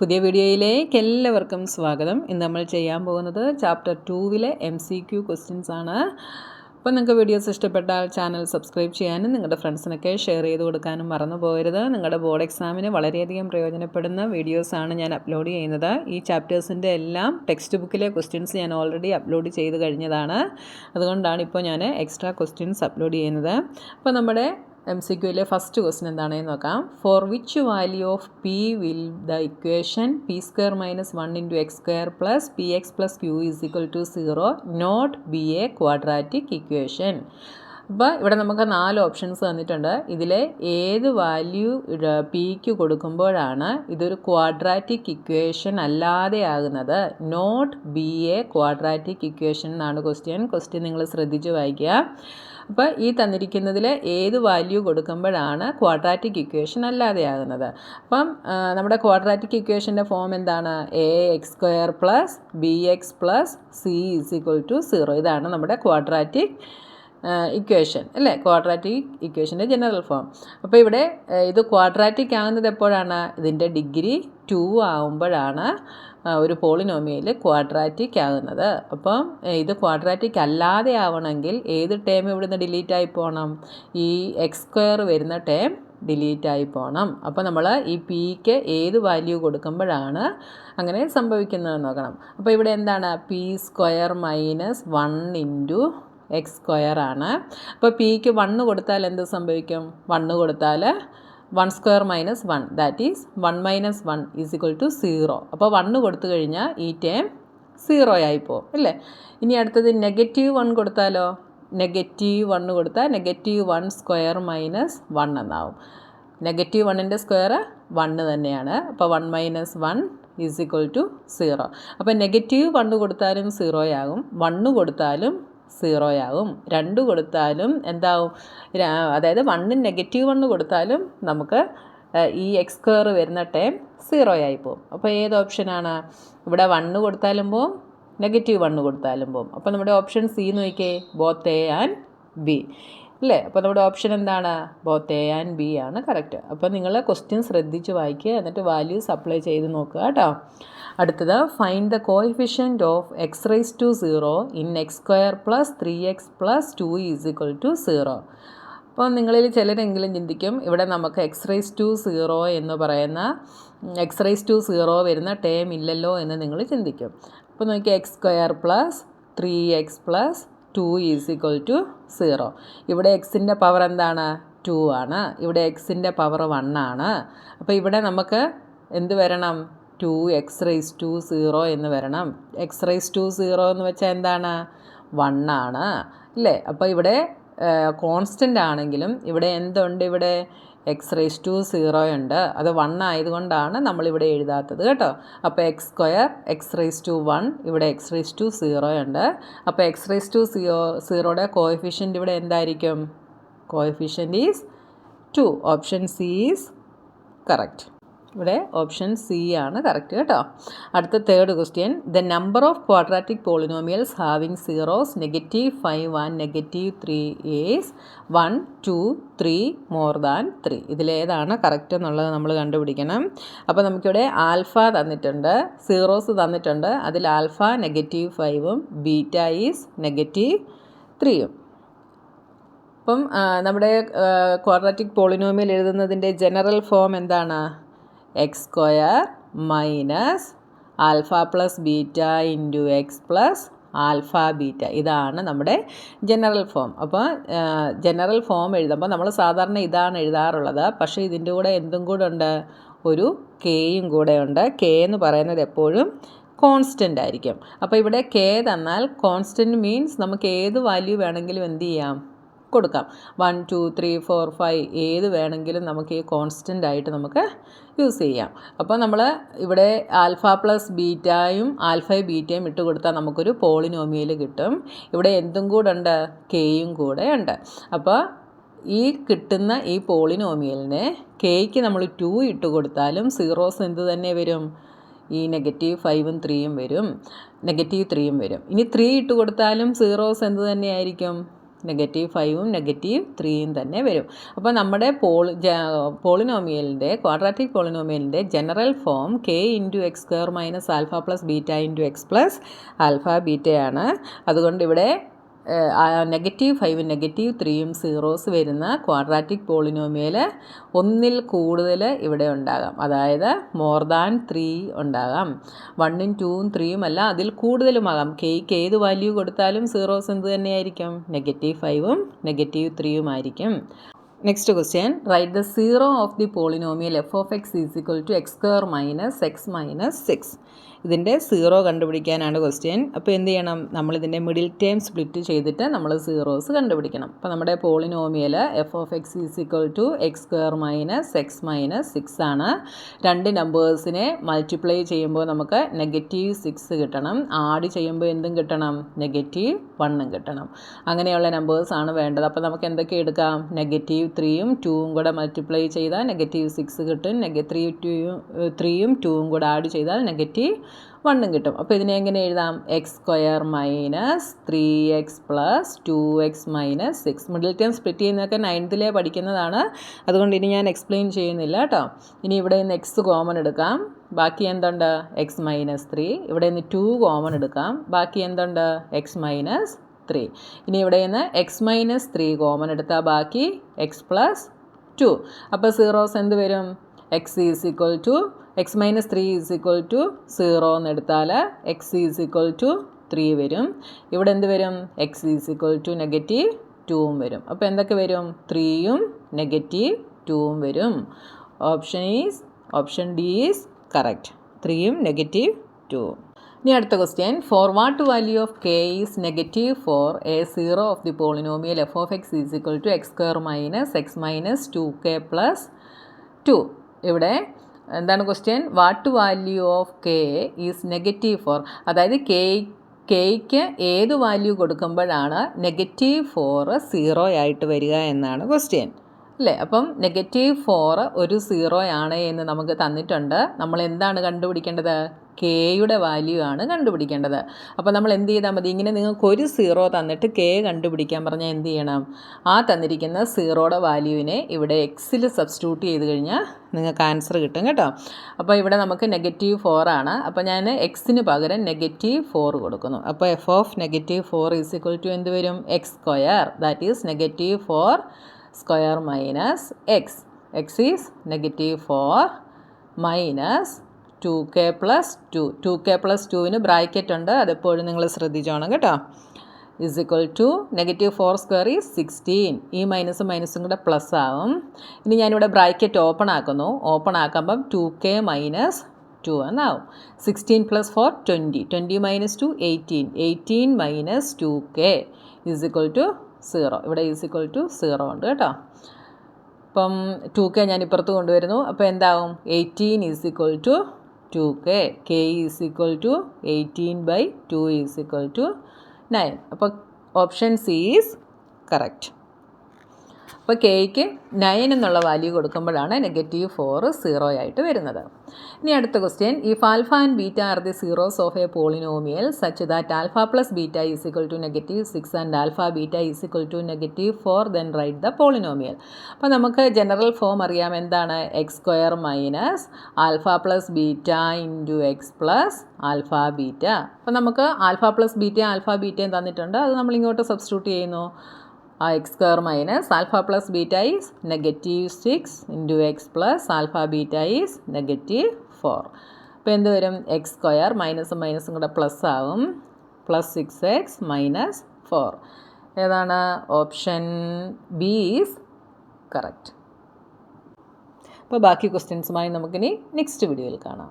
പുതിയ വീഡിയോയിലേക്ക് എല്ലാവർക്കും സ്വാഗതം. ഇന്ന് നമ്മൾ ചെയ്യാൻ പോകുന്നത് ചാപ്റ്റർ 2-ലെ MCQ ക്വസ്റ്റ്യൻസ് ആണ്. അപ്പോൾ നിങ്ങൾക്ക് വീഡിയോസ് ഇഷ്ടപ്പെട്ടാൽ ചാനൽ സബ്സ്ക്രൈബ് ചെയ്യാനും നിങ്ങളുടെ ഫ്രണ്ട്സിനൊക്കെ ഷെയർ ചെയ്ത് കൊടുക്കാനും മറന്നു പോകരുത്. നിങ്ങളുടെ ബോർഡ് എക്സാമിന് വളരെയധികം പ്രയോജനപ്പെടുന്ന വീഡിയോസാണ് ഞാൻ അപ്ലോഡ് ചെയ്യുന്നത്. ഈ ചാപ്റ്റേഴ്സിൻ്റെ എല്ലാം ടെക്സ്റ്റ് ബുക്കിലെ ക്വസ്റ്റ്യൻസ് ഞാൻ ഓൾറെഡി അപ്ലോഡ് ചെയ്ത് കഴിഞ്ഞതാണ്. അതുകൊണ്ടാണ് ഇപ്പോൾ ഞാൻ എക്സ്ട്രാ ക്വസ്റ്റ്യൻസ് അപ്ലോഡ് ചെയ്യുന്നത്. അപ്പോൾ നമ്മുടെ MCQയിലെ ഫസ്റ്റ് ക്വസ്റ്റ്യൻ എന്താണെന്ന് നോക്കാം. For which value of p will the equation p² - 1 × x² + px + q = 0 not be a quadratic equation? അപ്പോൾ ഇവിടെ നമുക്ക് 4 ഓപ്ഷൻസ് തന്നിട്ടുണ്ട്. ഇതിലെ ഏത് വാല്യൂ പിക്ക് കൊടുക്കുമ്പോഴാണ് ഇതൊരു ക്വാഡ്രാറ്റിക് ഇക്വേഷൻ അല്ലാതെ ആകുന്നത്? Not be a quadratic equation എന്നാണ് ക്വസ്റ്റ്യൻ നിങ്ങൾ ശ്രദ്ധിച്ച് വായിക്കുക. അപ്പോൾ ഈ തന്നിരിക്കുന്നതിൽ ഏത് വാല്യൂ കൊടുക്കുമ്പോഴാണ് ക്വാഡ്രാറ്റിക് ഇക്വേഷൻ അല്ലാതെയാകുന്നത്? അപ്പം നമ്മുടെ ക്വാഡ്രാറ്റിക് ഇക്വേഷൻ്റെ ഫോം എന്താണ്? ax² + bx + c = 0. ഇതാണ് നമ്മുടെ ക്വാഡ്രാറ്റിക് ഇക്വേഷൻ അല്ലേ? ക്വാഡ്രാറ്റിക് ഇക്വേഷൻ്റെ ജനറൽ ഫോം. അപ്പോൾ ഇവിടെ ഇത് ക്വാഡ്രാറ്റിക് ആകുന്നത് എപ്പോഴാണ്? ഇതിൻ്റെ ഡിഗ്രി 2 ആകുമ്പോഴാണ് ഒരു പോളിനോമിയൽ ക്വാഡ്രാറ്റിക് ആകുന്നത്. അപ്പം ഇത് ക്വാഡ്രാറ്റിക് അല്ലാതെ ആവണമെങ്കിൽ ഏത് ടേം ഇവിടുന്ന് ഡിലീറ്റ് ആയി പോകണം? ഈ x² വരുന്ന ടേം ഡിലീറ്റ് ആയി പോകണം. അപ്പോൾ നമ്മൾ ഈ പിക്ക് ഏത് വാല്യൂ കൊടുക്കുമ്പോഴാണ് അങ്ങനെ സംഭവിക്കുന്നതെന്ന് നോക്കണം. അപ്പോൾ ഇവിടെ എന്താണ്? p² - 1 × x² ആണ്. അപ്പോൾ പിക്ക് 1 കൊടുത്താൽ എന്ത് സംഭവിക്കും? 1 കൊടുത്താൽ 1² - 1 ദാറ്റ് ഈസ് 1 - 1 = 0. അപ്പോൾ 1 കൊടുത്തു കഴിഞ്ഞാൽ ഈ ടേം 0 ആയി പോകും അല്ലേ? ഇനി അടുത്തത് -1 കൊടുത്താലോ? -1 കൊടുത്താൽ -1² - 1 എന്നാവും. -1ൻ്റെ സ്ക്വയർ 1 തന്നെയാണ്. അപ്പോൾ 1 - 1 = 0. അപ്പോൾ -1 കൊടുത്താലും 0 ആകും, 1 കൊടുത്താലും 0 ആകും, 2 കൊടുത്താലും എന്താവും? അതായത് 1 കൊടുത്താലും നമുക്ക് ഈ x² വരുന്ന ടേം 0 ആയി പോകും. അപ്പോൾ ഏത് ഓപ്ഷനാണ്? ഇവിടെ 1 കൊടുത്താലും പോവും, -1 കൊടുത്താലും പോവും. അപ്പോൾ നമ്മുടെ ഓപ്ഷൻ സി നോക്കിയേ, ബോത്ത് എ ആൻഡ് ബി അല്ലേ? അപ്പോൾ നമ്മുടെ ഓപ്ഷൻ എന്താണ്? ബോത്ത് എ ആൻഡ് ബി ആണ് കറക്റ്റ്. അപ്പോൾ നിങ്ങൾ ക്വസ്റ്റ്യൻ ശ്രദ്ധിച്ച് വായിക്കുക, എന്നിട്ട് വാല്യൂസ് അപ്ലൈ ചെയ്ത് നോക്കുക കേട്ടോ. അടുത്തത് find the coefficient of x⁻⁴ in x² + 3x + 2 = 0. അപ്പോൾ നിങ്ങളിൽ ചിലരെങ്കിലും ചിന്തിക്കും, ഇവിടെ നമുക്ക് x⁻⁴ എന്ന് പറയുന്ന x⁻⁴ വരുന്ന ടേം ഇല്ലല്ലോ എന്ന് നിങ്ങൾ ചിന്തിക്കും. അപ്പോൾ നോക്കിയാൽ x² + 3x + 2 = 0. ഇവിടെ എക്സിൻ്റെ പവർ എന്താണ്? 2 ആണ്. ഇവിടെ എക്സിൻ്റെ പവർ 1 ആണ്. അപ്പോൾ ഇവിടെ നമുക്ക് എന്ത് വരണം? 2x⁻⁴ എന്ന് വരണം. x⁻⁴ എന്ന് വെച്ചാൽ എന്താണ്? 1 ആണ് അല്ലേ? അപ്പോൾ ഇവിടെ കോൺസ്റ്റൻ്റ് ആണെങ്കിലും ഇവിടെ എന്തുണ്ട്? ഇവിടെ x⁻⁴ ഉണ്ട്. അത് 1 ആയതുകൊണ്ടാണ് നമ്മളിവിടെ എഴുതാത്തത് കേട്ടോ. അപ്പോൾ x²x⁻⁴, ഇവിടെ x⁻⁴ ഉണ്ട്. അപ്പോൾ x⁻⁴ കോഎഫിഷ്യൻ്റ് ഇവിടെ എന്തായിരിക്കും? Coefficient is 2. Option C is correct. ഇവിടെ ഓപ്ഷൻ സി ആണ് കറക്റ്റ് കേട്ടോ. അടുത്ത third question. The number of quadratic polynomials having zeros -5 and -3 is 1, 2, 3 > 3. ഇതിലേതാണ് കറക്റ്റ് എന്നുള്ളത് നമ്മൾ കണ്ടുപിടിക്കണം. അപ്പോൾ നമുക്കിവിടെ ആൽഫ തന്നിട്ടുണ്ട്, സീറോസ് തന്നിട്ടുണ്ട്. അതിൽ ആൽഫ -5ഉം ബീറ്റ ഈസ് -3ഉം. അപ്പം നമ്മുടെ ക്വാഡ്രാറ്റിക് പോളിനോമിയൽ എഴുതുന്നതിൻ്റെ ജനറൽ ഫോം എന്താണ്? x² - alpha + beta × x + alpha beta. ഇതാണ് നമ്മുടെ ജനറൽ ഫോം. അപ്പോൾ ജനറൽ ഫോം എഴുതുമ്പോൾ നമ്മൾ സാധാരണ ഇതാണ് എഴുതാറുള്ളത്. പക്ഷേ ഇതിൻ്റെ കൂടെ എന്തും കൂടെ ഉണ്ട്? ഒരു കെയും കൂടെ ഉണ്ട്. കെ എന്ന് പറയുന്നത് എപ്പോഴും കോൺസ്റ്റൻ്റ് ആയിരിക്കും. അപ്പോൾ ഇവിടെ കെ തന്നാൽ കോൺസ്റ്റൻ്റ് മീൻസ് നമുക്ക് ഏത് വാല്യൂ വേണമെങ്കിലും എന്ത് ചെയ്യാം? കൊടുക്കാം. 1, 2, 3, 4, 5 ഏത് വേണമെങ്കിലും നമുക്ക് ഈ കോൺസ്റ്റൻ്റ് ആയിട്ട് നമുക്ക് യൂസ് ചെയ്യാം. അപ്പോൾ നമ്മൾ ഇവിടെ ആൽഫ + ബീറ്റയും ആൽഫയും ബീറ്റയും ഇട്ട് കൊടുത്താൽ നമുക്കൊരു പോളിനോമിയൽ കിട്ടും. ഇവിടെ എന്തും കൂടെ ഉണ്ട്? കെയും കൂടെ ഉണ്ട്. അപ്പോൾ ഈ കിട്ടുന്ന ഈ പോളിനോമിയലിനെ കെയ്ക്ക് നമ്മൾ 2 ഇട്ട് കൊടുത്താലും സീറോസ് എന്ത് തന്നെ വരും? ഈ -5ഉം 3ഉം വരും, -3ഉം വരും. ഇനി 3 ഇട്ട് കൊടുത്താലും സീറോസ് എന്ത് തന്നെയായിരിക്കും? -5ഉം -3യും തന്നെ വരും. അപ്പോൾ നമ്മുടെ പോളിനോമിയലിൻ്റെ ക്വാഡ്രാറ്റിക് പോളിനോമിയലിൻ്റെ general form k × x² - alpha + beta × x + alpha ബീറ്റയാണ്. അതുകൊണ്ട് ഇവിടെ -5ഉം -3ഉം സീറോസ് വരുന്ന ക്വാഡ്രാറ്റിക് പോളിനോമിയൽ ഒന്നിൽ കൂടുതൽ ഇവിടെ ഉണ്ടാകാം. അതായത് മോർ ദാൻ 3 ഉണ്ടാകാം. 1ഉം 2ഉം 3ഉം അല്ല, അതിൽ കൂടുതലുമാകാം. kക്ക് ഏത് വാല്യൂ കൊടുത്താലും സീറോസ് എന്ത് തന്നെയായിരിക്കും? -5ഉം -3ഉം ആയിരിക്കും. Next question, write the zero of the polynomial f of x = x² - x - 6. ഇതിൻ്റെ സീറോ കണ്ടുപിടിക്കാനാണ് ക്വസ്റ്റ്യൻ. അപ്പോൾ എന്ത് ചെയ്യണം? നമ്മളിതിൻ്റെ മിഡിൽ ടേം സ്പ്ലിറ്റ് ചെയ്തിട്ട് നമ്മൾ സീറോസ് കണ്ടുപിടിക്കണം. അപ്പോൾ നമ്മുടെ polynomial f of x = x² - x - 6 ആണ്. രണ്ട് നമ്പേഴ്സിനെ മൾട്ടിപ്ലൈ ചെയ്യുമ്പോൾ നമുക്ക് -6 കിട്ടണം. ആഡ് ചെയ്യുമ്പോൾ എന്തും കിട്ടണം? -1ഉം കിട്ടണം. അങ്ങനെയുള്ള നമ്പേഴ്സാണ് വേണ്ടത്. അപ്പോൾ നമുക്ക് എന്തൊക്കെ എടുക്കാം? -3ഉം 2ഉം കൂടെ മൾട്ടിപ്ലൈ ചെയ്താൽ -6 കിട്ടും. -3ഉം 2ഉം കൂടെ ആഡ് ചെയ്താൽ -1ഉം കിട്ടും. അപ്പോൾ ഇതിനെ എങ്ങനെ എഴുതാം? x² - 3x + 2x - 6. Middle term split ചെയ്യുന്നതൊക്കെ 9th പഠിക്കുന്നതാണ്. അതുകൊണ്ട് ഇനി ഞാൻ എക്സ്പ്ലെയിൻ ചെയ്യുന്നില്ല കേട്ടോ. ഇനി ഇവിടെ നിന്ന് x കോമൺ എടുക്കാം. ബാക്കി എന്തുണ്ട്? x - 3. ഇവിടെ നിന്ന് 2 കോമൺ എടുക്കാം. ബാക്കി എന്തുണ്ട്? x - 3. ഇനി ഇവിടെ നിന്ന് x - 3 കോമൺ എടുത്താൽ ബാക്കി x + 2. അപ്പോൾ സീറോസ് എന്ത് വരും? x - 3 = 0 എന്ന് എടുത്താൽ x = 3 വരും. ഇവിടെ എന്ത് വരും? x = -2ഉം വരും. അപ്പോൾ എന്തൊക്കെ വരും? 3ഉം -2ഉം വരും. Option D is correct. 3ഉം -2ഉം. ഇനി അടുത്ത question, for what value of k is -4 a zero of the polynomial f of x = x² - x - 2k + 2. ഇവിടെ എന്താണ് question? What value of k is -4. അതായത് kയ്ക്ക് ഏത് വാല്യൂ കൊടുക്കുമ്പോഴാണ് -4 0 ആയിട്ട് വരിക എന്നാണ് ക്വസ്റ്റ്യൻ അല്ലേ? അപ്പം -4 ഒരു 0 ആണ് എന്ന് നമുക്ക് തന്നിട്ടുണ്ട്. നമ്മൾ എന്താണ് കണ്ടുപിടിക്കേണ്ടത്? കെയുടെ വാല്യൂ ആണ് കണ്ടുപിടിക്കേണ്ടത്. അപ്പോൾ നമ്മൾ എന്ത് ചെയ്താൽ മതി? ഇങ്ങനെ നിങ്ങൾക്ക് ഒരു 0 തന്നിട്ട് k കണ്ടുപിടിക്കാൻ പറഞ്ഞാൽ എന്ത് ചെയ്യണം? ആ തന്നിരിക്കുന്ന 0യുടെ വാല്യൂവിനെ ഇവിടെ എക്സിൽ സബ്സ്റ്റിറ്റ്യൂട്ട് ചെയ്ത് കഴിഞ്ഞാൽ നിങ്ങൾക്ക് ആൻസർ കിട്ടും കേട്ടോ. അപ്പോൾ ഇവിടെ നമുക്ക് -4 ആണ്. അപ്പോൾ ഞാൻ എക്സിന് പകരം -4 കൊടുക്കുന്നു. അപ്പോൾ f of -4 = എന്ത് വരും? x². That is -4² - x. x is -4 - 2k + 2. 2k + 2ന് ബ്രാക്കറ്റ് ഉണ്ട്, അതെപ്പോഴും നിങ്ങൾ ശ്രദ്ധിച്ചോണം കേട്ടോ. -4² ഈസ് 16. ഈ മൈനസും കൂടെ പ്ലസ് ആവും. ഇനി ഞാനിവിടെ ബ്രാക്കറ്റ് ഓപ്പൺ ആക്കുന്നു. ഓപ്പൺ ആക്കുമ്പം 2k - 2 എന്നാവും. 16 + 4 20. 20 - 2 18. 18 - 2k = 0. ഇവിടെ =0 ഉണ്ട് കേട്ടോ. അപ്പം 2k ഞാൻ ഇപ്പുറത്ത് കൊണ്ടുവരുന്നു. അപ്പോൾ എന്താവും? 18 = 2k. k = 18/2 = 9. അപ്പോൾ ഓപ്ഷൻ സി ഈസ് കറക്റ്റ്. അപ്പോൾ kയ്ക്ക് 9 എന്നുള്ള വാല്യൂ കൊടുക്കുമ്പോഴാണ് -4 0 ആയിട്ട് വരുന്നത്. ഇനി അടുത്ത question, if alpha and beta are the zeros of A polynomial such that alpha + beta = -6 and alpha beta = -4 then write the polynomial. അപ്പോൾ നമുക്ക് ജനറൽ ഫോം അറിയാം. എന്താണ്? x² - alpha + beta × x + alpha beta. അപ്പോൾ നമുക്ക് ആൽഫ + ബീറ്റ ആൽഫ ബീറ്റയും തന്നിട്ടുണ്ട്. അത് നമ്മളിങ്ങോട്ട് substitute ചെയ്യുന്നു. x² - alpha + beta is -6 × x + alpha beta is -4. അപ്പോൾ എന്ത് വരും? x² മൈനസും കൂടെ പ്ലസ് ആവും. +6x - 4. ഏതാണ്? Option B is correct. അപ്പോൾ ബാക്കി ക്വസ്റ്റ്യൻസുമായി നമുക്കിനി നെക്സ്റ്റ് വീഡിയോയിൽ കാണാം.